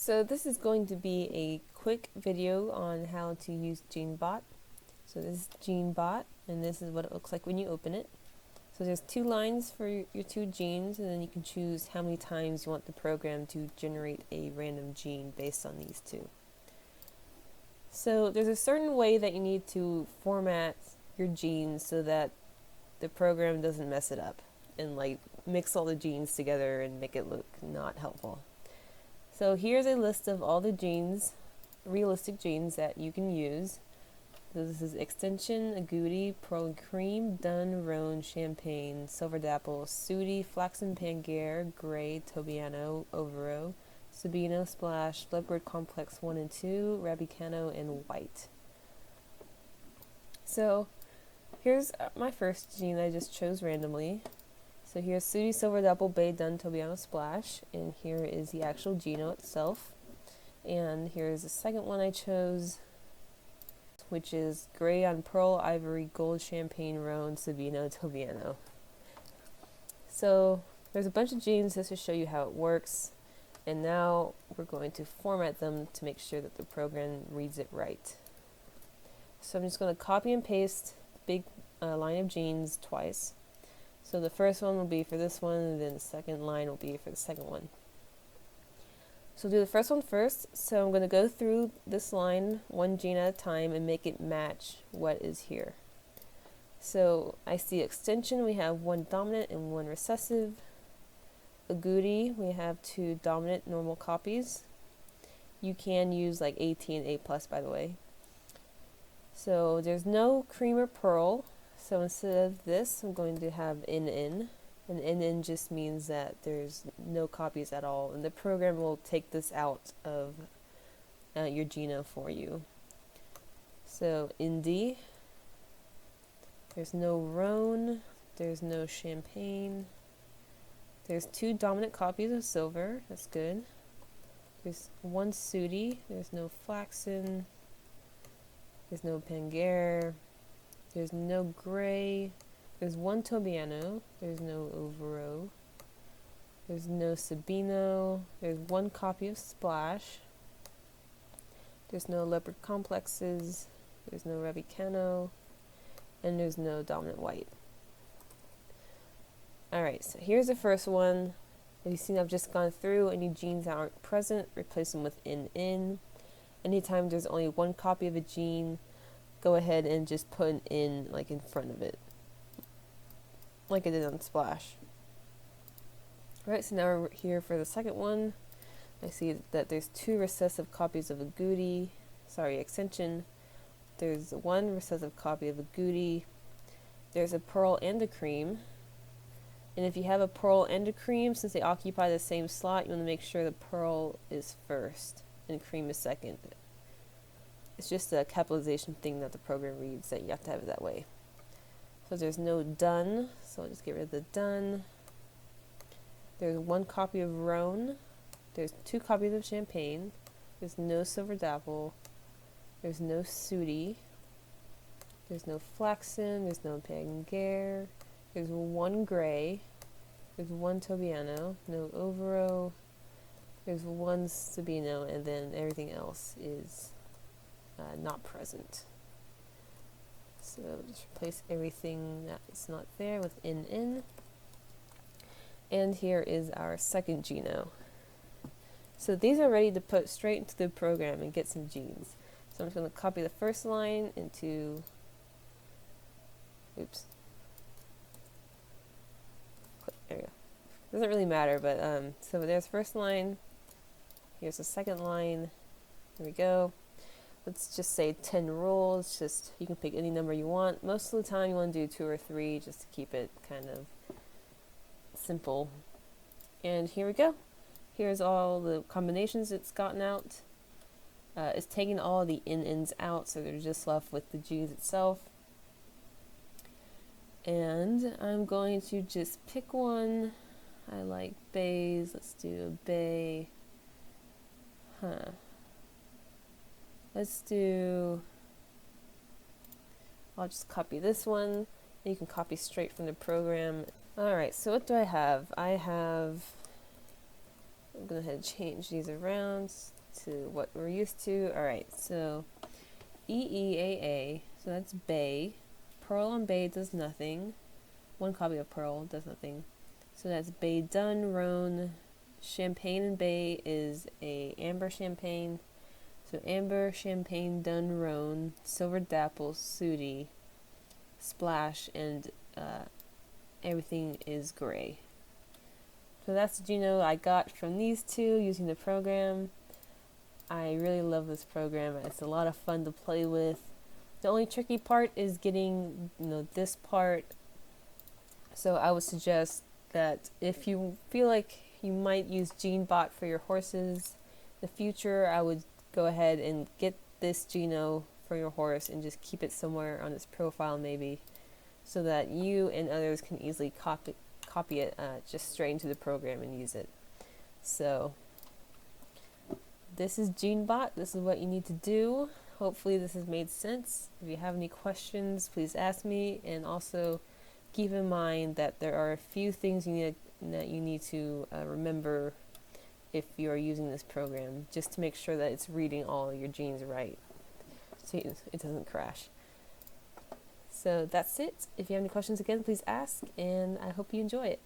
So this is going to be a quick video on how to use GeneBot. So this is GeneBot, and this is what it looks like when you open it. So there's two lines for your two genes, and then you can choose how many times you want the program to generate a random gene based on these two. So there's a certain way that you need to format your genes so that the program doesn't mess it up and like mix all the genes together and make it look not helpful. So here's a list of all the genes, realistic genes that you can use. So this is Extension, Agouti, Pearl and Cream, Dun, Roan, Champagne, Silver Dapple, Sooty, Flaxen, Pangaea, Gray, Tobiano, Overo, Sabino, Splash, Leopard Complex 1 and 2, Rabicano, and White. So here's my first gene I just chose randomly. So here's Sooty, Silver Dapple, Bay, Dun, Tobiano, Splash, and here is the actual genome itself. And here's the second one I chose, which is Gray on Pearl, Ivory, Gold, Champagne, Roan, Sabino, Tobiano. So there's a bunch of genes just to show you how it works, and now we're going to format them to make sure that the program reads it right. So I'm just going to copy and paste the big line of genes twice. So the first one will be for this one, and then the second line will be for the second one. So do the first one first. So I'm going to go through this line one gene at a time and make it match what is here. So I see Extension, we have one dominant and one recessive. Agouti, we have two dominant normal copies. You can use like AT and A+, by the way. So there's no Cream or Pearl. So instead of this, I'm going to have NN. And NN just means that there's no copies at all, and the program will take this out of your genome for you. So ND, there's no Roan, there's no Champagne, there's two dominant copies of Silver, that's good. There's one Sooty, there's no Flaxen, there's no Pangaea, there's no Gray, there's one Tobiano, there's no Overo, there's no Sabino, there's one copy of Splash, there's no Leopard Complexes, there's no Rabicano, and there's no dominant White. Alright, so here's the first one. As you see, I've just gone through any genes that aren't present, replace them with NN. Anytime there's only one copy of a gene, go ahead and just put an N like in front of it, like I did on Splash. Alright, so now we're here for the second one. I see that there's two recessive copies of Extension. There's one recessive copy of Agouti. There's a Pearl and a Cream. And if you have a Pearl and a Cream, since they occupy the same slot, you want to make sure the Pearl is first and Cream is second. It's just a capitalization thing that the program reads, that you have to have it that way. So there's no Dun, so I'll just get rid of the Dun. There's one copy of Roan. There's two copies of Champagne. There's no Silver Dapple. There's no Sooty. There's no Flaxen. There's no Pangaea. There's one Gray. There's one Tobiano. No Overo. There's one Sabino, and then everything else is not present. So just replace everything that is not there with NN. And here is our second genome. So these are ready to put straight into the program and get some genes. So I'm just going to copy the first line into, oops, there we go. Doesn't really matter, but so there's first line, here's the second line, there we go. Let's just say 10 rules, just you can pick any number you want. Most of the time you want to do 2 or 3 just to keep it kind of simple. And here we go. Here's all the combinations it's gotten out. It's taking all the NNs out, so they're just left with the genes itself. And I'm going to just pick one. I like bays. Let's do a bay. I'll just copy this one. You can copy straight from the program. Alright, so what do I have? I have I'm going to go ahead and change these around to what we're used to. Alright, so EEAA, so that's Bay. Pearl on Bay does nothing. One copy of Pearl does nothing. So that's Bay Dun, Roan. Champagne and Bay is a Amber Champagne. So Amber, Champagne, Dun, Roan, Silver Dapple, Sooty, Splash, and everything is gray. So that's the Geno I got from these two using the program. I really love this program. It's a lot of fun to play with. The only tricky part is getting, this part. So I would suggest that if you feel like you might use GeneBot for your horses in the future, I would go ahead and get this Geno for your horse and just keep it somewhere on its profile maybe, so that you and others can easily copy it just straight into the program and use it. So this is GeneBot. This is what you need to do. Hopefully this has made sense. If you have any questions, please ask me, and also keep in mind that there are a few things that you need to remember if you are using this program, just to make sure that it's reading all your genes right, so it doesn't crash. So that's it. If you have any questions, again, please ask, and I hope you enjoy it.